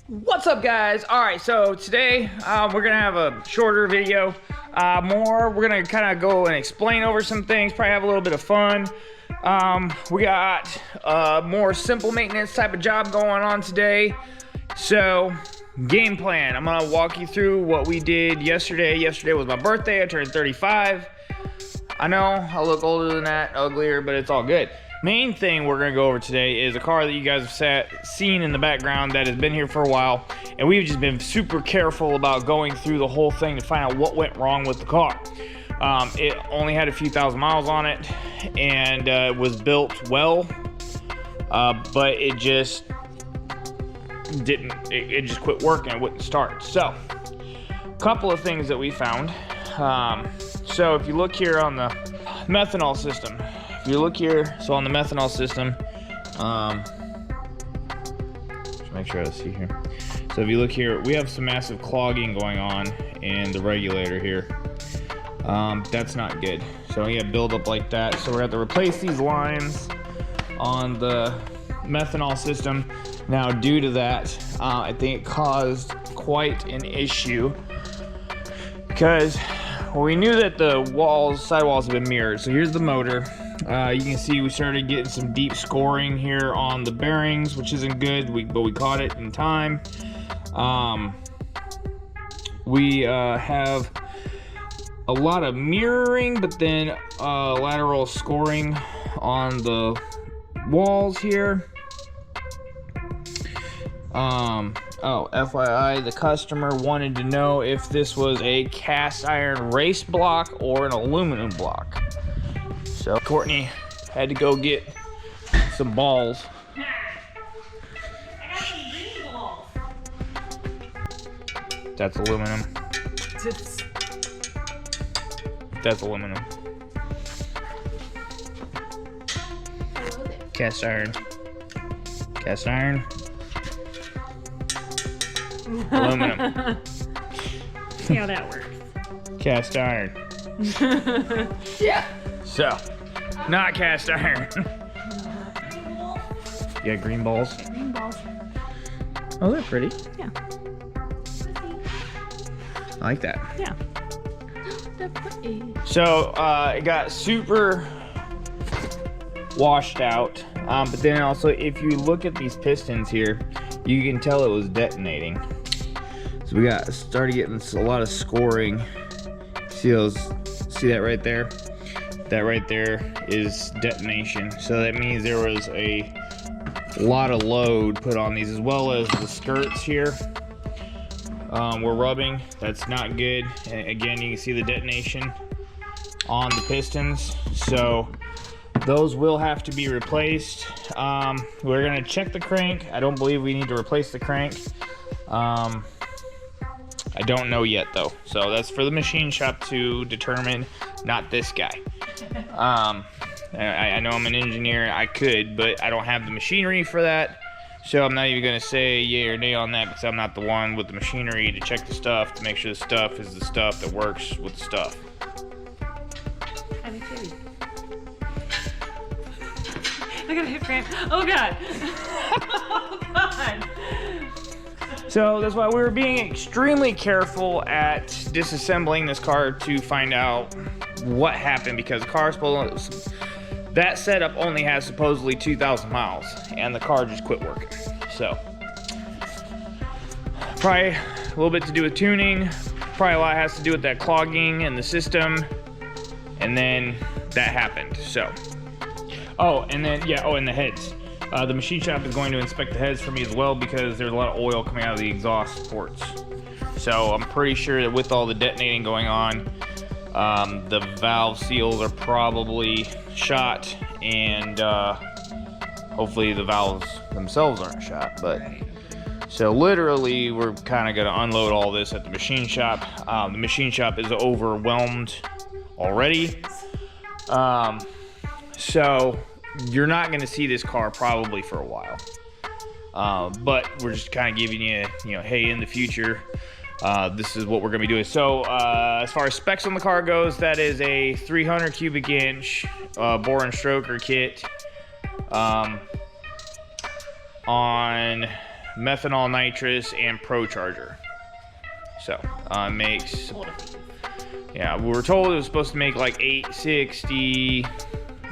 What's up, guys? All right, so today we're gonna have a shorter video. We're gonna kind of go and explain over some things, probably have a little bit of fun. We got more simple maintenance type of job going on today. So, game plan. I'm gonna walk you through what we did yesterday. Yesterday was my birthday. I turned 35. I know I look older than that, uglier, but it's all good. Main thing we're gonna go over today is a car that you guys have seen in the background that has been here for a while, and we've just been super careful about going through the whole thing to find out what went wrong with the car. It only had a few thousand miles on it, and it was built well, but it just didn't. It just quit working. It wouldn't start. So, a couple of things that we found. So if you look here on the methanol system. If you look here, so on the methanol system, just make sure I see here. So if you look here, we have some massive clogging going on in the regulator here. That's not good. So we have buildup like that. So we're going to have to replace these lines on the methanol system. Now, due to that, I think it caused quite an issue because we knew that the sidewalls have been mirrored. So here's the motor. You can see we started getting some deep scoring here on the bearings, which isn't good, but we caught it in time. We have a lot of mirroring, but then lateral scoring on the walls here. Oh, FYI, the customer wanted to know if this was a cast iron race block or an aluminum block. So Courtney had to go get some balls. I got some green balls. That's aluminum. That's aluminum. Cast iron. Cast iron. Aluminum. See how that works. Cast iron. Yeah. So, not cast iron. You got green balls? Green balls. Oh, they're pretty. Yeah. I like that. Yeah. They're pretty. So, it got super washed out. But then also, if you look at these pistons here, you can tell it was detonating. So we started getting a lot of scoring. See that right there? That right there is detonation. So that means there was a lot of load put on these, as well as the skirts here were rubbing. That's not good. And again, you can see the detonation on the pistons. So those will have to be replaced. We're gonna check the crank. I don't believe we need to replace the crank. I don't know yet though. So that's for the machine shop to determine, not this guy. I know I'm an engineer, I could, but I don't have the machinery for that. So I'm not even gonna say yay or nay on that because I'm not the one with the machinery to check the stuff, to make sure the stuff is the stuff that works with the stuff. I got a hip cramp. Oh god. Oh god. So that's why we were being extremely careful at disassembling this car to find out what happened, because that setup only has supposedly 2,000 miles and the car just quit working. So probably a little bit to do with tuning, probably a lot has to do with that clogging in the system, and then that happened. So and the heads. The machine shop is going to inspect the heads for me as well, because there's a lot of oil coming out of the exhaust ports. So I'm pretty sure that with all the detonating going on, the valve seals are probably shot, and hopefully the valves themselves aren't shot. But so literally we're kind of going to unload all this at the machine shop. The machine shop is overwhelmed already. So you're not going to see this car probably for a while. But we're just kind of giving you, hey, in the future, this is what we're going to be doing. So as far as specs on the car goes, that is a 300 cubic inch bore and stroker kit on methanol nitrous and procharger. So makes, yeah, we were told it was supposed to make like 860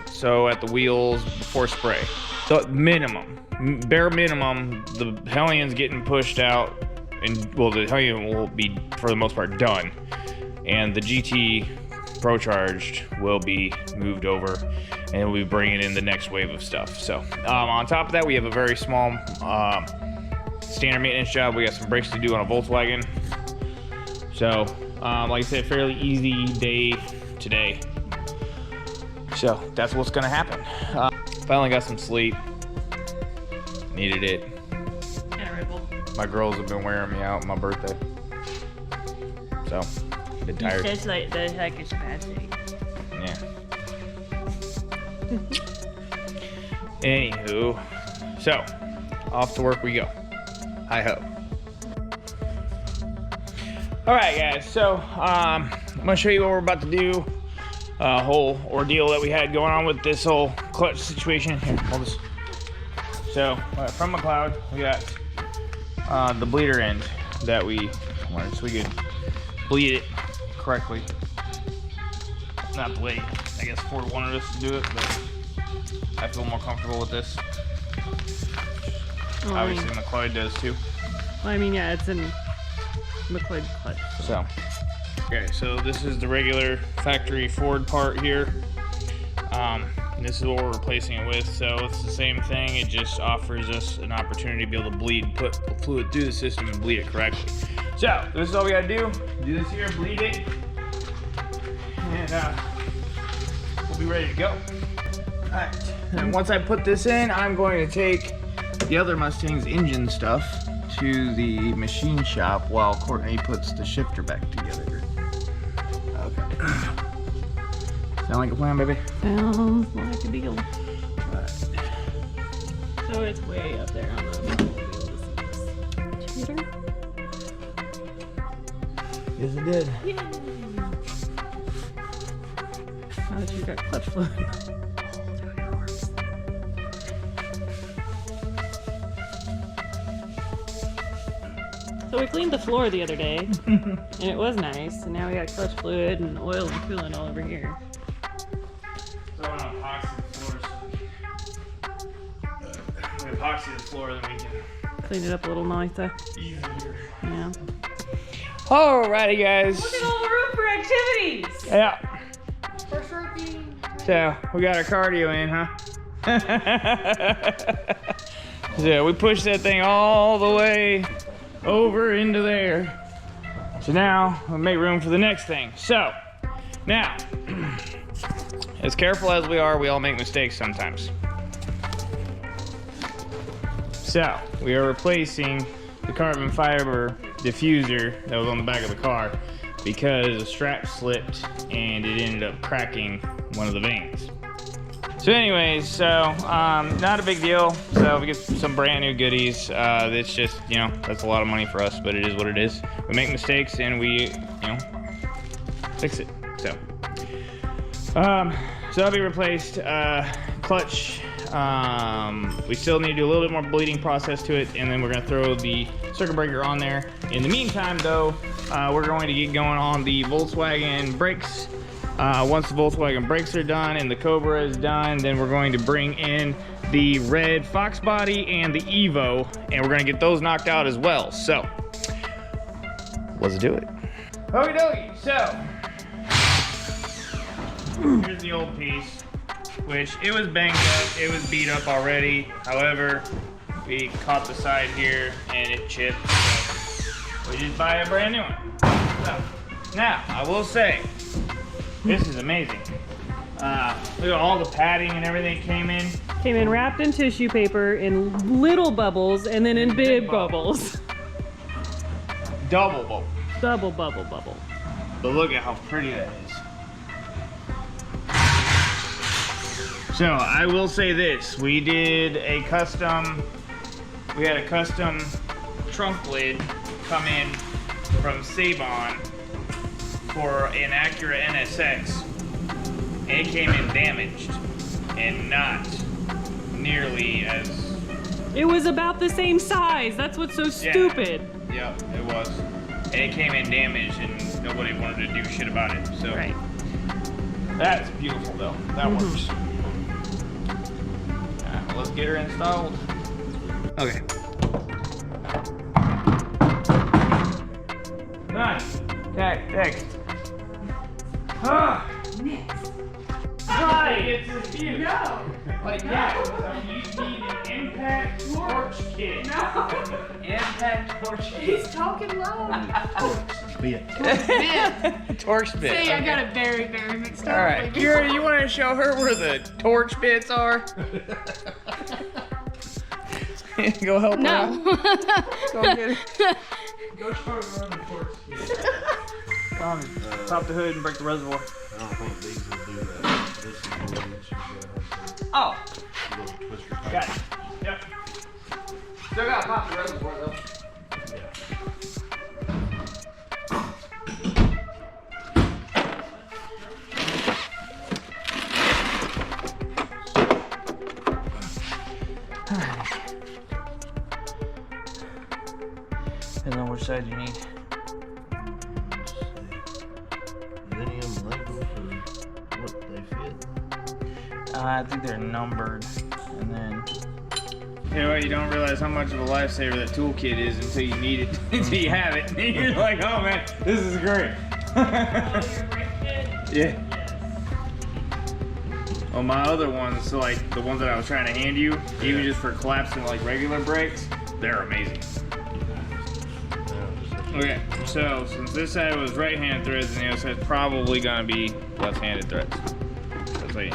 so at the wheels before spray. So minimum, bare minimum, the Hellion's getting pushed out, and well, the Hellion will be for the most part done, and the GT Procharged will be moved over, and we'll be bringing in the next wave of stuff. So on top of that, we have a very small standard maintenance job. We got some brakes to do on a Volkswagen. So like I said, fairly easy day today. So that's what's gonna happen. Finally got some sleep. Needed it. And a Red Bull. My girls have been wearing me out on my birthday. So been tired. He says like the heck is fancy. Yeah. Anywho, so off to work we go. Hi ho. All right, guys. So I'm gonna show you what we're about to do. Whole ordeal that we had going on with this whole clutch situation. Here, hold this. So from McLeod, we got the bleeder end that we wanted, so we could bleed it correctly. Not the way I guess Ford wanted us to do it, but I feel more comfortable with this. Well, Obviously, McLeod does too. Well, I mean, yeah, it's in McLeod clutch. So, okay, so this is the regular factory Ford part here. This is what we're replacing it with. So it's the same thing. It just offers us an opportunity to be able to bleed, put fluid through the system and bleed it correctly. So this is all we gotta do. Do this here, bleed it, and we'll be ready to go. All right. And once I put this in, I'm going to take the other Mustang's engine stuff to the machine shop while Courtney puts the shifter back together. Okay. Sound like a plan, baby? Sounds like a deal. Alright. So it's way up there on the computer. Yes, it did. Yay! Now that you've got clutch fluid. So we cleaned the floor the other day, and it was nice. And now we got clutch fluid and oil and coolant all over here. So on epoxy floors. We epoxy the floor, then we can Clean it up a little nicer. easier. Yeah. Alrighty, guys. Look at all the room for activities. Yeah. For sure being. So we got our cardio in, huh? So we pushed that thing all the way over into there. So now we'll make room for the next thing. So now, as careful as we are, we all make mistakes sometimes. So we are replacing the carbon fiber diffuser that was on the back of the car because the strap slipped and it ended up cracking one of the vanes. So anyways, so not a big deal. So we get some brand new goodies. It's just, you know, that's a lot of money for us, but it is what it is. We make mistakes and we, you know, fix it. So that'll be replaced. Clutch, we still need to do a little bit more bleeding process to it, and then we're gonna throw the circuit breaker on there. In the meantime though, we're going to get going on the Volkswagen brakes. Once the Volkswagen brakes are done and the Cobra is done, then we're going to bring in the red Fox body and the Evo, and we're gonna get those knocked out as well. So let's do it. Okie dokie, so here's the old piece, which it was banged up, it was beat up already. However, we caught the side here and it chipped, so we just buy a brand new one. So, now, I will say, this is amazing. Look at all the padding and everything came in. Came in wrapped in tissue paper in little bubbles and then in big bubbles. Double bubble. Double bubble bubble. But look at how pretty that is. So I will say this, we had a custom trunk lid come in from Savon for an Acura NSX, and it came in damaged and not nearly as It was about the same size. That's what's so stupid. Yeah, it was. And it came in damaged and nobody wanted to do shit about it. So Right. that's beautiful though. That works. Alright, well, let's get her installed. Okay. Nice. Okay, next. Next. Hi, it's a few. No. Like, yeah, so you need an impact torch kit. No. Impact torch kit. He's talking loud. Torch bit. See, I got it very, very mixed up. Alright, Kira, you want to show her where the torch bits are? Go help her No. out. Go get it. Go show her where the torch bits are. Pop the hood and break the reservoir. I don't think these will do that. This is the one that she's gonna Oh, have to little twister type. got it. Yep. Still gotta pop the reservoir though. Yeah. Depends on which side you need. Any of them labeled for what they fit? I think they're numbered, and then. You know what? You don't realize how much of a lifesaver that toolkit is until you need it, until you have it. And you're like, oh man, this is great. Yeah. Well, my other ones, so like the ones that I was trying to hand you, even just for collapsing like regular brakes, they're amazing. Okay, so since this side was right-handed threads and the other side's probably gonna be left-handed threads. That's how you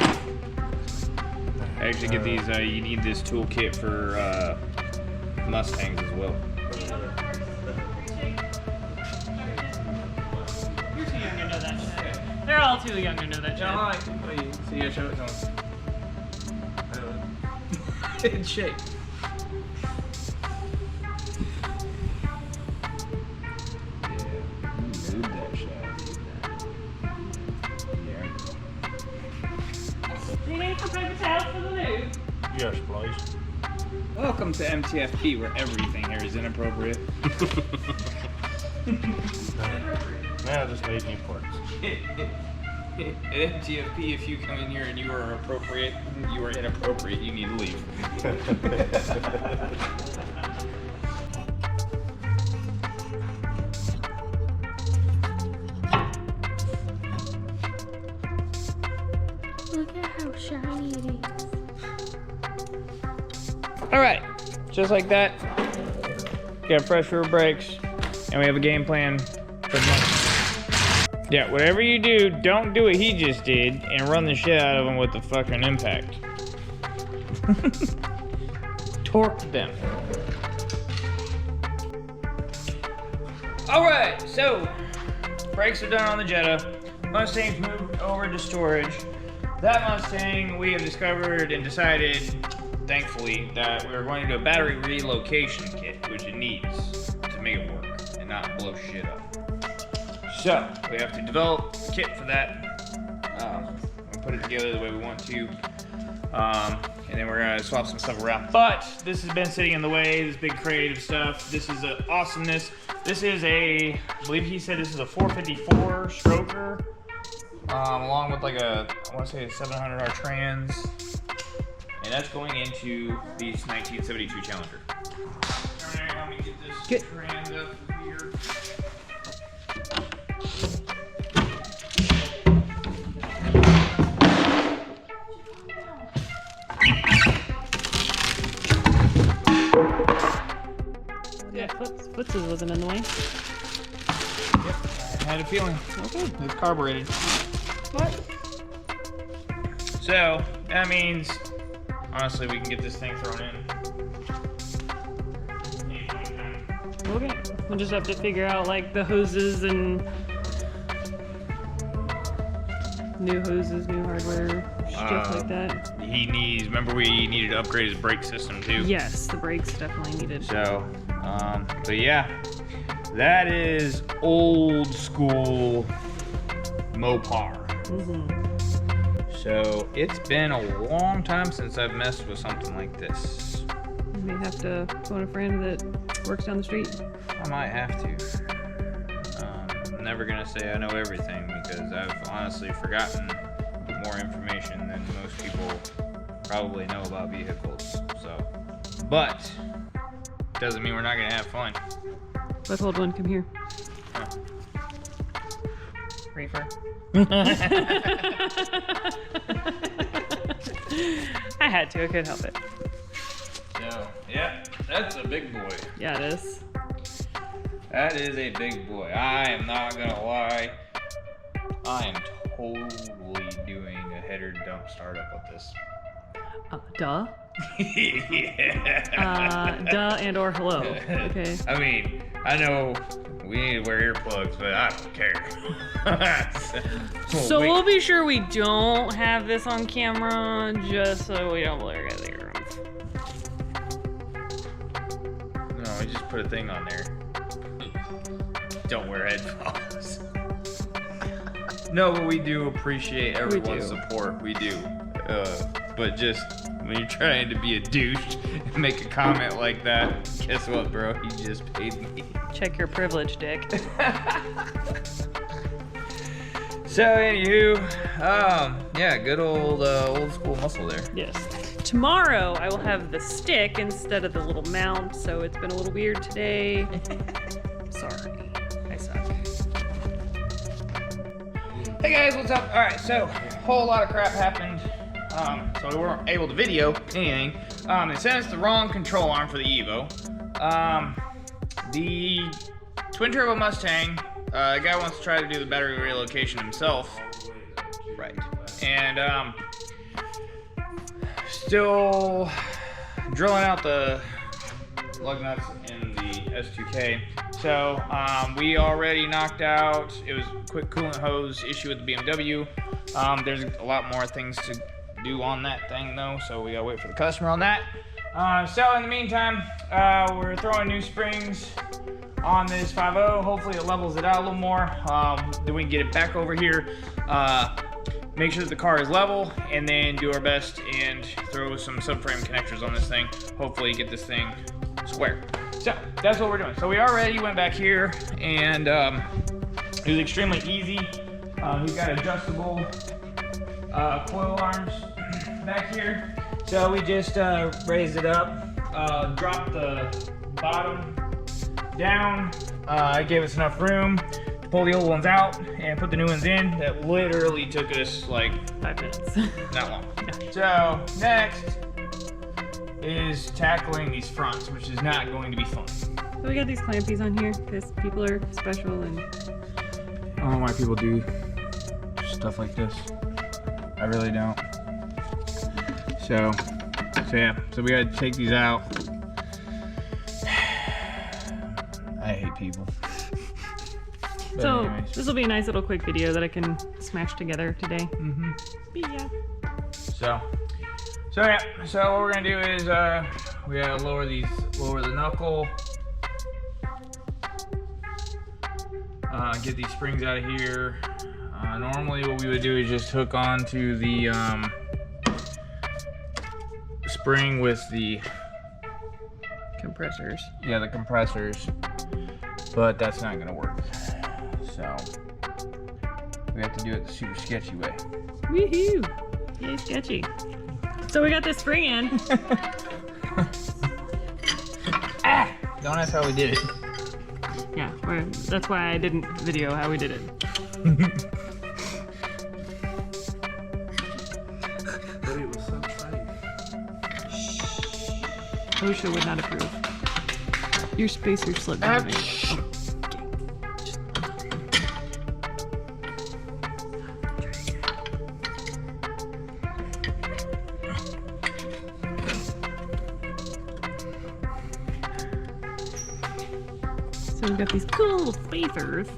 actually get these. You need this toolkit for Mustangs as well. You're too young to know that shit. They're all too young to know that shit. So you gotta show it to them. In shape. You need some paper towels for the lube. Yes, please. Welcome to MTFP, where everything here is inappropriate. Now I just need new parts. At MTFP, if you come in here and you are appropriate, you are inappropriate, you need to leave. Look at how shiny it is. Alright, just like that. Got fresh rear brakes, and we have a game plan for the month. Yeah, whatever you do, don't do what he just did and run the shit out of them with the fucking impact. Torque them. Alright, so brakes are done on the Jetta. Mustang's moved over to storage. That Mustang we have discovered and decided, thankfully, that we are going to do a battery relocation kit, which it needs to make it work and not blow shit up. So, we have to develop a kit for that. We'll put it together the way we want to. And then we're gonna swap some stuff around. But this has been sitting in the way, this big creative stuff. This is an awesomeness. This is I believe he said this is a 454 stroker. Along with like I want to say a 700R trans. And that's going into the 1972 Challenger. Alright, let me get this trans up here. Yeah, Foots's wasn't in the way. Yep, I had a feeling. Okay, it's carbureted. What? So, that means, honestly, we can get this thing thrown in. Okay. We'll just have to figure out like the hoses and new hoses, new hardware, stuff like that. He needs, remember we needed to upgrade his brake system too. Yes, the brakes definitely needed. So, but yeah, that is old school Mopar. So it's been a long time since I've messed with something like this. may have to phone a friend that works down the street. I might have to. I'm never gonna say I know everything because I've honestly forgotten more information than most people probably know about vehicles. So, but doesn't mean we're not gonna have fun. Let's hold one. Come here. Reefer. I had to. I couldn't help it. So, yeah, that's a big boy. Yeah, it is. That is a big boy. I am not gonna lie. I am totally doing a header dump startup with this. Duh. Yeah. Duh and or hello. Okay. I mean, I know we need to wear earplugs, but I don't care. So we'll be sure we don't have this on camera, just so we don't blur the earrums. No, I just put a thing on there. Don't wear headphones. No, but we do appreciate everyone's support. We do. But just when you're trying to be a douche and make a comment like that, guess what, bro? You just paid me. Check your privilege, dick. So, anywho, yeah, good old school muscle there. Yes. Tomorrow I will have the stick instead of the little mount, so it's been a little weird today. Sorry. I suck. Hey guys, what's up? Alright, so, whole lot of crap happened. So we weren't able to video anything. They sent us the wrong control arm for the Evo. The twin turbo Mustang, the guy wants to try to do the battery relocation himself. Right. And, still drilling out the lug nuts in the S2K. So, we already knocked out, it was a quick coolant hose issue with the BMW. There's a lot more things to do on that thing though, so we gotta wait for the customer on that. So in the meantime, we're throwing new springs on this 5.0. Hopefully it levels it out a little more. Then we can get it back over here, make sure that the car is level, and then do our best and throw some subframe connectors on this thing. Hopefully get this thing square. So that's what we're doing. So we already went back here, and it was extremely easy. He's got adjustable coil arms back here. So we just raised it up, dropped the bottom down. It gave us enough room to pull the old ones out and put the new ones in. That literally took us like 5 minutes. not long. So next is tackling these fronts, which is not going to be fun. So we got these clampies on here because people are special and I don't know why people do stuff like this. I really don't. So yeah, so we gotta take these out. I hate people. But so anyways. this will be a nice little quick video that I can smash together today. Yeah. So yeah, so what we're gonna do is we gotta lower the knuckle, get these springs out of here. Normally what we would do is just hook onto the spring with the Compressors. yeah, the compressors, but that's not gonna work. So we have to do it the super sketchy way. Woohoo! Yay, sketchy. So we got this spring in. Don't ask how we did it. Yeah, that's why I didn't video how we did it. But it was so safe. OSHA would not approve. Your spacer slipped down me. So we've got these cool spacers.